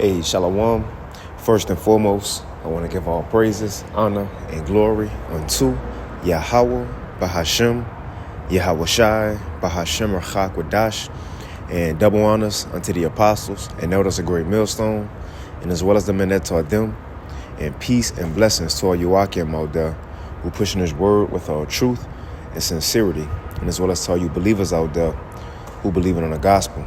Hey, Shalom. First and foremost, I want to give all praises, honor, and glory unto Yahweh, Bahashem, Yahweh Shai, Bahashem Rachak Wadash, and double honors unto the apostles and elders of Great Millstone, and as well as the men that taught them, and peace and blessings to all Yoakim out there who pushing his word with all truth and sincerity, and as well as to all you believers out there who believe in the gospel.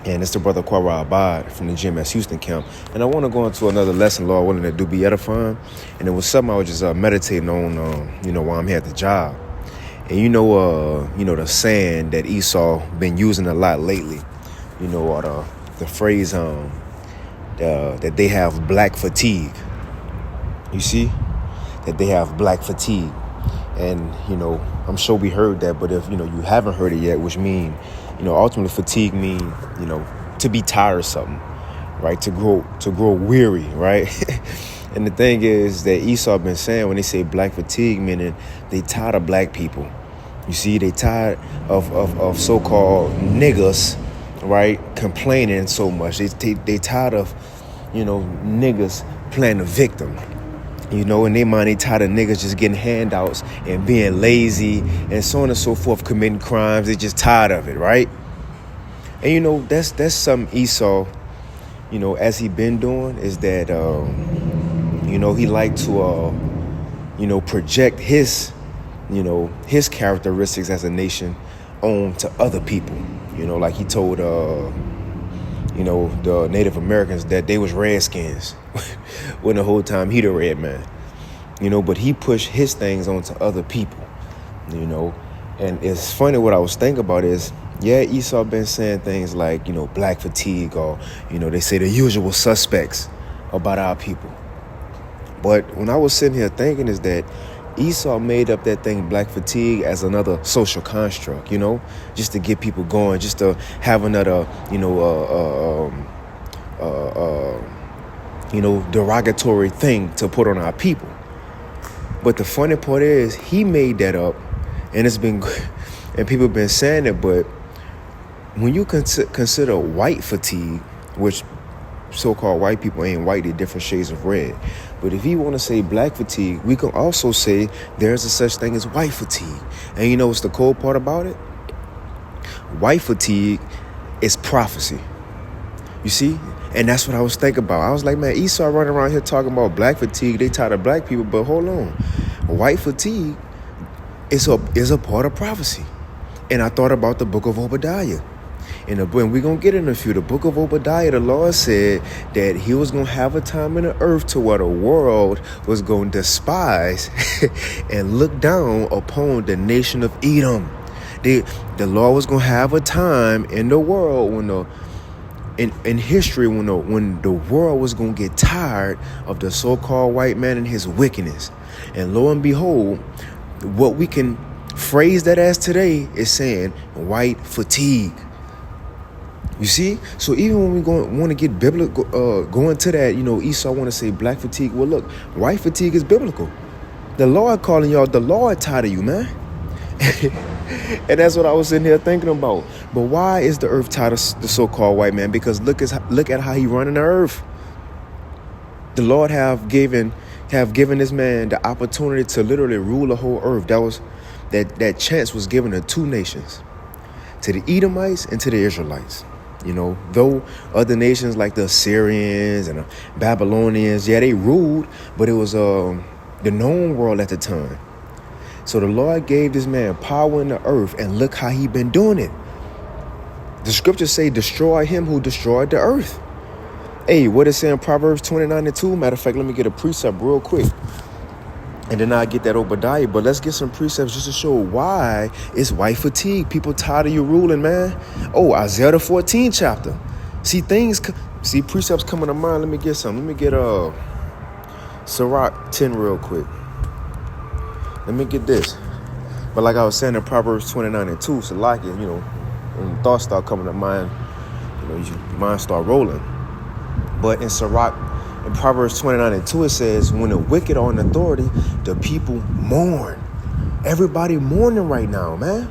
And it's the brother Kwara Abad from the GMS Houston camp. And I want to go into another lesson, Lord willing, that do be edifying. And it was something I was just meditating on, while I'm here at the job. And the saying that Esau been using a lot lately, or the phrase that they have black fatigue. You see, that they have black fatigue. And, I'm sure we heard that, but if, you haven't heard it yet, which mean, ultimately fatigue mean, to be tired of something, right? To grow weary, right? And the thing is that Esau been saying when they say black fatigue, meaning they tired of black people. You see, they tired of so-called niggas, right? Complaining so much. They tired of, niggas playing the victim. In their mind, they tired of niggas just getting handouts and being lazy and so on and so forth, committing crimes. They just tired of it, right? And, that's something Esau, as he been doing, is that, he like to, project his characteristics as a nation on to other people. Like he told, the Native Americans that they was Redskins when the whole time he the red man, but he pushed his things onto other people, and it's funny what I was thinking about is, yeah, Esau been saying things like, black fatigue or, they say the usual suspects about our people. But when I was sitting here thinking is that Esau made up that thing, black fatigue, as another social construct, just to get people going, just to have another, derogatory thing to put on our people. But the funny part is he made that up, and it's been, and people have been saying it, but when you consider white fatigue, which so-called white people ain't white, they're different shades of red. But if you want to say black fatigue, we can also say there's a such thing as white fatigue. And you know what's the cool part about it? White fatigue is prophecy. You see? And that's what I was thinking about. I was like, man, Esau running around here talking about black fatigue. They tired of black people, but hold on. White fatigue is a part of prophecy. And I thought about the book of Obadiah. And we're going to get in a few. The book of Obadiah, the Lord said that he was going to have a time in the earth to where the world was going to despise and look down upon the nation of Edom. The Lord was going to have a time in the world when in history when the world was going to get tired of the so-called white man and his wickedness. And lo and behold, what we can phrase that as today is saying white fatigue. You see? So even when we want to get biblical, going to that, Esau want to say black fatigue. Well, look, white fatigue is biblical. The Lord calling y'all, the Lord tired of you, man. And that's what I was sitting here thinking about. But why is the earth tired of the so-called white man? Because look at how he running the earth. The Lord have given this man the opportunity to literally rule the whole earth. That chance was given to two nations, to the Edomites and to the Israelites. Though other nations like the Assyrians and the Babylonians, yeah, they ruled, but it was the known world at the time. So the Lord gave this man power in the earth, and look how he been doing it. The scriptures say, destroy him who destroyed the earth. Hey, what it say in Proverbs 29:2? Matter of fact, let me get a precept real quick. And then I'll get that Obadiah. But let's get some precepts just to show why it's white fatigue. People tired of you ruling, man. Oh, Isaiah the 14th chapter. See precepts coming to mind. Let me get some. Let me get Sirach 10 real quick. Let me get this. But like I was saying in Proverbs 29:2, so like it, when thoughts start coming to mind, your mind start rolling. But in Sirach, in Proverbs 29:2, it says, when the wicked are in authority, the people mourn. Everybody mourning right now, man.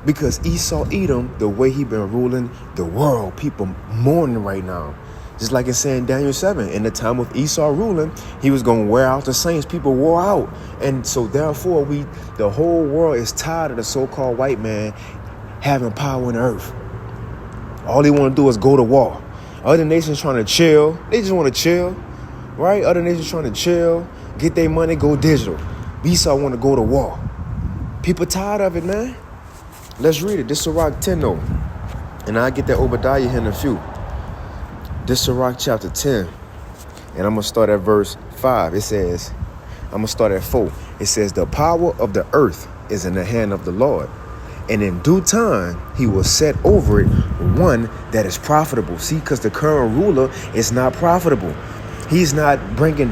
Because Esau, Edom, the way he been ruling the world, people mourning right now. Just like it's saying Daniel 7, in the time of Esau ruling, he was going to wear out the saints. People wore out. And so therefore, the whole world is tired of the so-called white man having power on the earth. All they want to do is go to war. Other nations trying to chill. They just want to chill, right? Other nations trying to chill, get their money, go digital. Esau want to go to war. People tired of it, man. Let's read it. This is Sirach 10, though. And I'll get that Obadiah here in a few. This is Sirach chapter 10. And I'm going to start at verse 5. It says, I'm going to start at 4. It says, the power of the earth is in the hand of the Lord, and in due time he will set over it one that is profitable. See, because the current ruler is not profitable. He's not bringing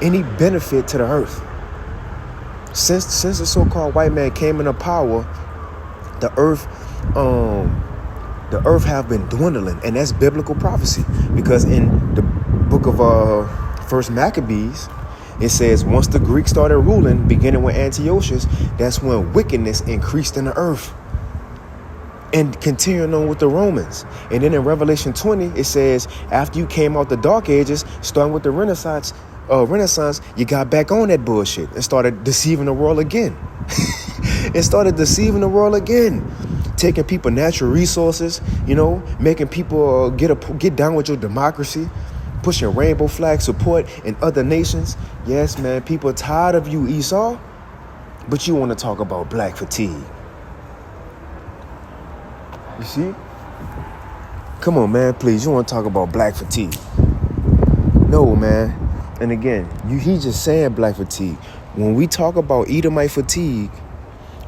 any benefit to the earth. Since the so-called white man came into power, the earth have been dwindling, and that's biblical prophecy. Because in the book of First Maccabees, it says once the Greeks started ruling, beginning with Antiochus, that's when wickedness increased in the earth. And continuing on with the Romans. And then in Revelation 20, it says after you came out the Dark Ages, starting with the Renaissance, you got back on that bullshit and started deceiving the world again. Taking people natural resources, making people get down with your democracy, pushing rainbow flag support in other nations. Yes, man, people are tired of you, Esau, but you want to talk about black fatigue. You see? Come on, man, please. You want to talk about black fatigue? No, man. And again, he just saying black fatigue. When we talk about Edomite fatigue,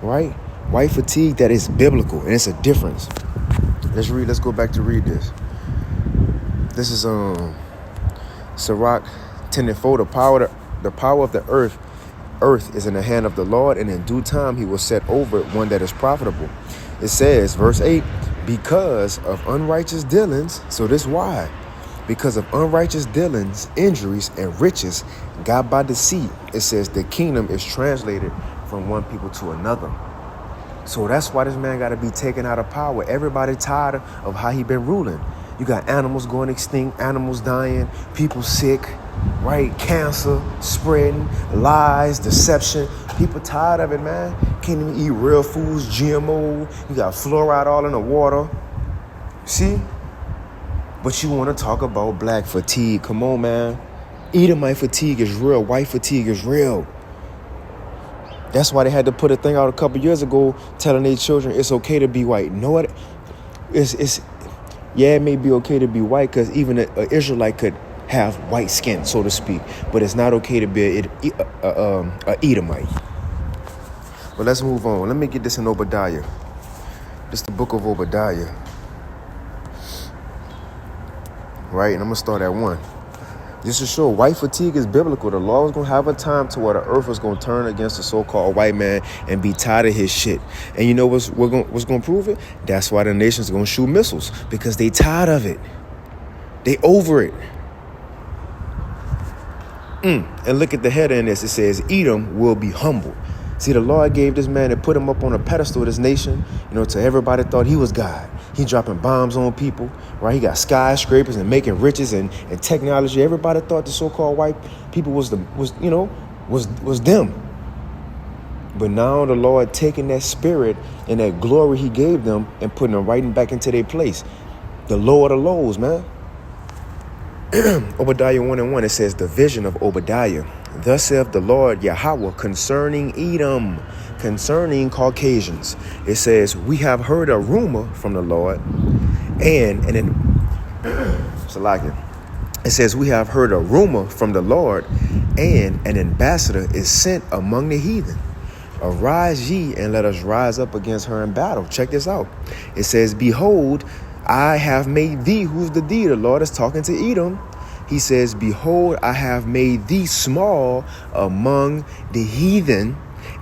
right? White fatigue, that is biblical, and it's a difference. Let's go back to read this. This is Sirach 10:4. The power of the earth is in the hand of the Lord, and in due time he will set over it one that is profitable. It says, verse 8, because of unrighteous dealings, so this why? Because of unrighteous dealings, injuries, and riches got by deceit, it says the kingdom is translated from one people to another. So that's why this man got to be taken out of power. Everybody tired of how he been ruling. You got animals going extinct, animals dying, people sick, right? Cancer spreading, lies, deception. People tired of it, man. Can't even eat real foods, GMO. You got fluoride all in the water. See? But you want to talk about black fatigue. Come on, man. Edomite fatigue is real. White fatigue is real. That's why they had to put a thing out a couple years ago telling their children it's okay to be white. You know what? It may be okay to be white because even an Israelite could have white skin, so to speak. But it's not okay to be a Edomite. But let's move on. Let me get this in Obadiah. This is the book of Obadiah. Right? And I'm going to start at 1. Just to show white fatigue is biblical. The Lord was going to have a time to where the earth was going to turn against the so-called white man and be tired of his shit. And you know what's going to prove it? That's why the nation's going to shoot missiles, because they tired of it. They over it. And look at the header in this. It says, Edom will be humbled. See, the Lord gave this man and put him up on a pedestal of this nation, till everybody thought he was God. He dropping bombs on people, right? He got skyscrapers and making riches and technology. Everybody thought the so-called white people was them. But now the Lord taking that spirit and that glory he gave them and putting them right back into their place. The Lord of Lows, man. Obadiah 1:1, it says, the vision of Obadiah. Thus saith the Lord Yahweh concerning Edom, concerning Caucasians. It says, we have heard a rumor from the Lord, and then it says, we have heard a rumor from the Lord, and an ambassador is sent among the heathen. Arise ye, and let us rise up against her in battle. Check this out. It says, behold, I have made thee, who's the thee? The Lord is talking to Edom. He says, behold, I have made thee small among the heathen,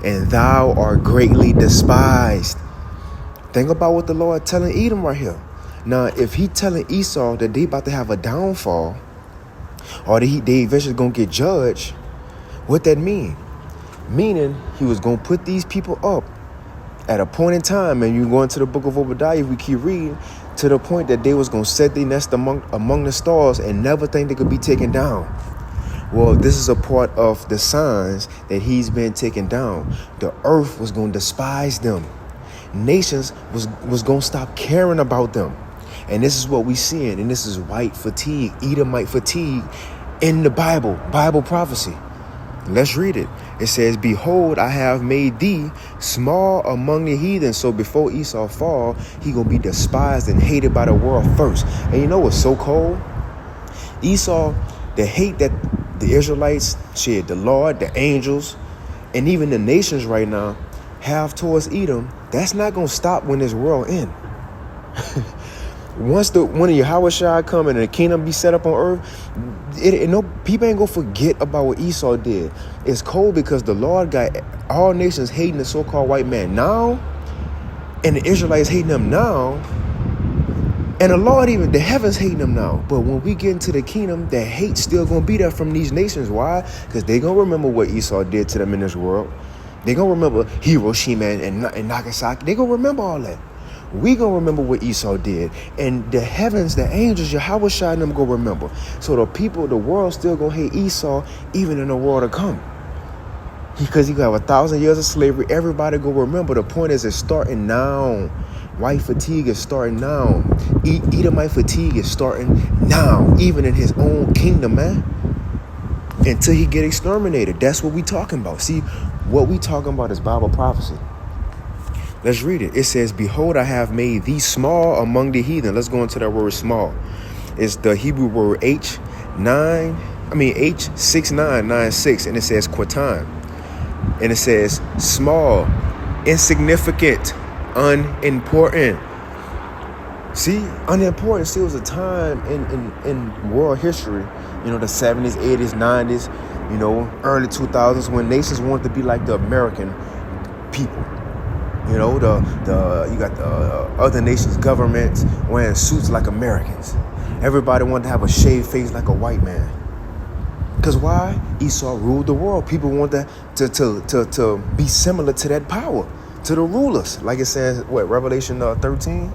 and thou art greatly despised. Think about what the Lord telling Edom right here. Now, if he telling Esau that they about to have a downfall, or they eventually going to get judged, what that mean? Meaning he was going to put these people up At a point in time, and you go into the book of Obadiah, we keep reading, to the point that they was going to set their nest among the stars and never think they could be taken down. Well, this is a part of the signs that he's been taken down. The earth was going to despise them. Nations was going to stop caring about them. And this is what we seeing, and this is white fatigue, Edomite fatigue in the Bible prophecy. Let's read it. It says, behold, I have made thee small among the heathen. So before Esau fall, he gonna be despised and hated by the world first. And you know what's so cold? Esau, the hate that the Israelites, the Lord, the angels, and even the nations right now have towards Edom, that's not gonna stop when this world ends. Once one of Yahushua come and the kingdom be set up on earth, people ain't gonna forget about what Esau did. It's cold because the Lord got all nations hating the so-called white man now, and the Israelites hating them now, and the Lord, even the heavens hating them now. But when we get into the kingdom, that hate still gonna be there from these nations. Why? Because they gonna remember what Esau did to them in this world. They gonna remember Hiroshima and Nagasaki. They gonna remember all that. We gonna remember what Esau did, and the heavens, the angels, Yahushua and them gonna remember. So the people, the world still gonna hate Esau, even in the world to come. Because he got 1,000 years of slavery. Everybody gonna remember. The point is, it's starting now. White fatigue is starting now. Edomite fatigue is starting now, even in his own kingdom, man. Until he get exterminated. That's what we talking about. See, what we talking about is Bible prophecy. Let's read it. It says, behold, I have made thee small among the heathen. Let's go into that word small. It's the Hebrew word H6996, and it says quatan. And it says small, insignificant, unimportant. See, unimportant. See, it was a time in world history, the 70s, 80s, 90s, early 2000s, when nations wanted to be like the American people. You got the other nations' governments wearing suits like Americans. Everybody wanted to have a shaved face like a white man. Because why? Esau ruled the world. People want to be similar to that power, to the rulers. Like it says, Revelation 13?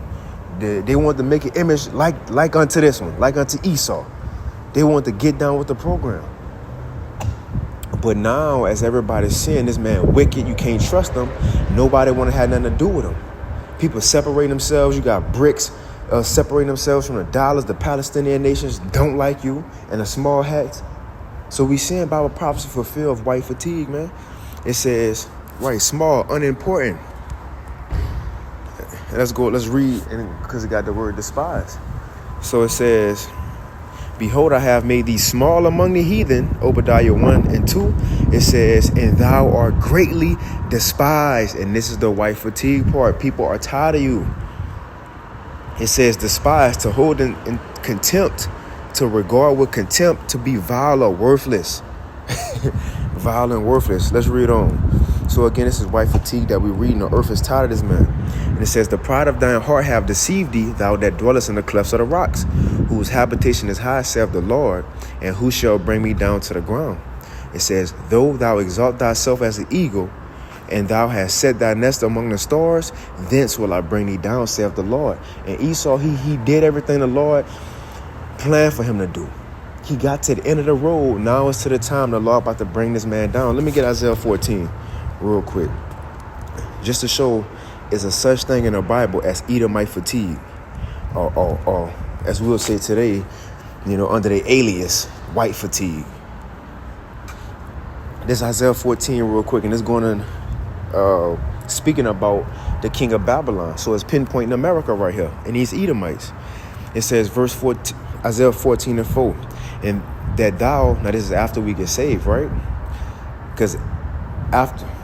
They want to make an image like unto this one, like unto Esau. They want to get down with the program. But now, as everybody's seeing, this man wicked, you can't trust him. Nobody want to have nothing to do with him. People separate themselves. You got BRICS separating themselves from the dollars. The Palestinian nations don't like you, and the small hats. So we seeing Bible prophecy fulfilled of white fatigue, man. It says, small, unimportant. Let's read, because it got the word despise. So it says, behold, I have made thee small among the heathen, Obadiah 1 and 2. It says, and thou art greatly despised. And this is the white fatigue part. People are tired of you. It says, despised, to hold in contempt, to regard with contempt, to be vile or worthless. Vile and worthless. Let's read on. So again, this is white fatigue that we read. The earth is tired of this man. And it says, the pride of thine heart have deceived thee, thou that dwellest in the clefts of the rocks, whose habitation is high, saith the Lord, and who shall bring me down to the ground? It says, though thou exalt thyself as an eagle, and thou hast set thy nest among the stars, thence will I bring thee down, saith the Lord. And Esau, he did everything the Lord planned for him to do. He got to the end of the road. Now it's to the time the Lord about to bring this man down. Let me get Isaiah 14 real quick, just to show is a such thing in the Bible as Edomite fatigue, or as we'll say today, under the alias white fatigue. This Isaiah 14 real quick, and it's going to speaking about the king of Babylon. So it's pinpointing America right here, and these Edomites. It says, verse 14, Isaiah 14 and 4, and that thou, now this is after we get saved, right? Because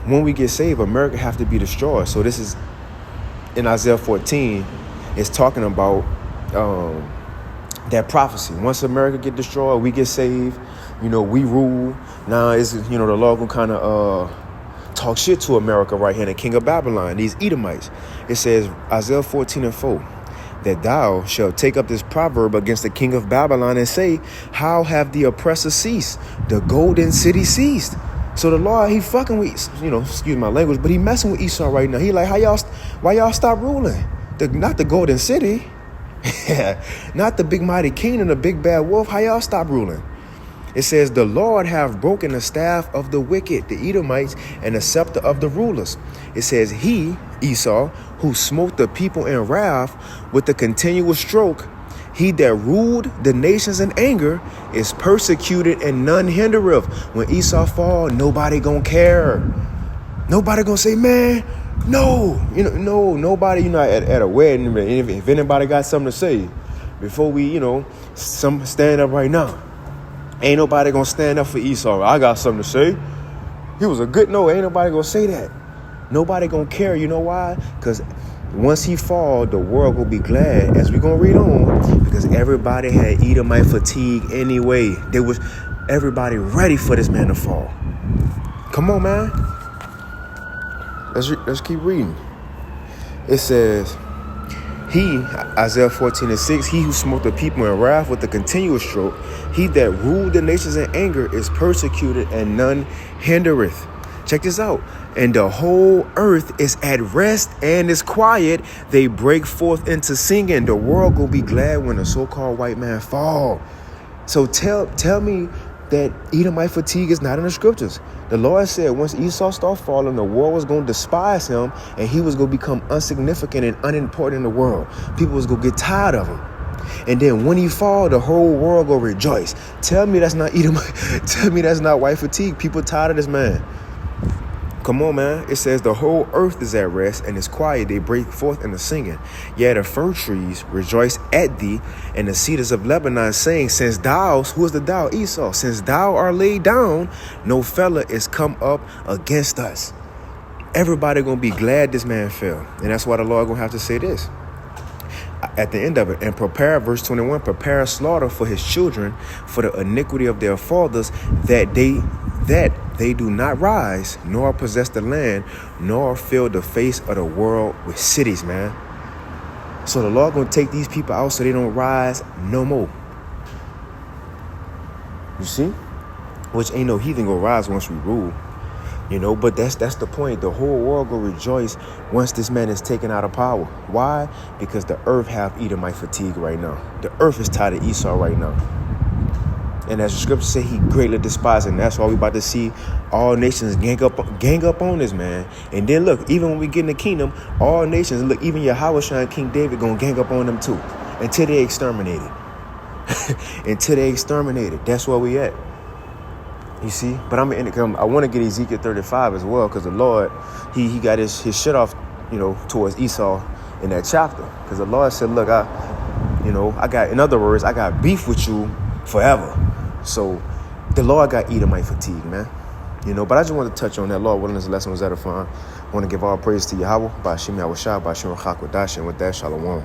when we get saved, America have to be destroyed. So this is in Isaiah 14, it's talking about that prophecy. Once America get destroyed, we get saved, we rule. Now it's, the Lord will kind of talk shit to America right here, the king of Babylon, these Edomites. It says, Isaiah 14 and 4, that thou shalt take up this proverb against the king of Babylon and say, how have the oppressor ceased? The golden city ceased. So the Lord, he fucking with, excuse my language, but he messing with Esau right now. He like, why y'all stop ruling? Not the golden city. Not the big mighty king and the big bad wolf. How y'all stop ruling? It says, the Lord have broken the staff of the wicked, the Edomites, and the scepter of the rulers. It says, he, Esau, who smote the people in wrath with the continual stroke, he that ruled the nations in anger is persecuted and none hindereth. When Esau fall, nobody gonna care. Nobody gonna say, man, no. Nobody, at a wedding, if anybody got something to say, before we, some stand up right now. Ain't nobody gonna stand up for Esau. I got something to say. He was a good no. Ain't nobody gonna say that. Nobody gonna care. You know why? Because once he fall, the world will be glad, as we're gonna read on, because everybody had Edomite fatigue anyway. Everybody ready for this man to fall. Come on, man. Let's keep reading. It says, he, Isaiah 14:6, he who smote the people in wrath with a continuous stroke, he that ruled the nations in anger is persecuted and none hindereth. Check this out. And the whole earth is at rest and is quiet. They break forth into singing. The world will be glad when the so-called white man fall. So tell me that Edomite fatigue is not in the scriptures. The Lord said once Esau started falling, the world was going to despise him and he was going to become insignificant and unimportant in the world. People was going to get tired of him. And then when he fall, the whole world will rejoice. Tell me that's not Edomite. Tell me that's not white fatigue. People tired of this man. Come on, man. It says the whole earth is at rest and is quiet. They break forth into singing. Yea, the fir trees rejoice at thee, and the cedars of Lebanon saying, since thou, who is the thou? Esau. Since thou art laid down, no fella is come up against us. Everybody gonna be glad this man fell. And that's why the Lord gonna have to say this at the end of it. And prepare, verse 21, prepare a slaughter for his children for the iniquity of their fathers, that they do not rise, nor possess the land, nor fill the face of the world with cities, man. So the Lord gonna take these people out so they don't rise no more. You see? Which ain't no heathen gonna rise once we rule. But that's the point. The whole world will rejoice once this man is taken out of power. Why? Because the earth have Edomite fatigue right now. The earth is tired of Esau right now. And as the scripture say, he greatly despised, and that's why we about to see all nations gang up on this man. And then look, even when we get in the kingdom, all nations, look, even Yahweh and King David gonna gang up on them too, until they exterminated. Until they exterminated. That's where we at. You see? But I'm in it. I want to get Ezekiel 35 as well, because the Lord, he got his shit off, towards Esau in that chapter. Because the Lord said, look, in other words, I got beef with you forever. So the Lord got Edomite fatigue, man. But I just want to touch on that. Lord willing, this lesson was edifying. I want to give all praise to Yahweh, Ba'ashim Yahushua, Ba'ashim Rachak Wadash, and with that, Shalom.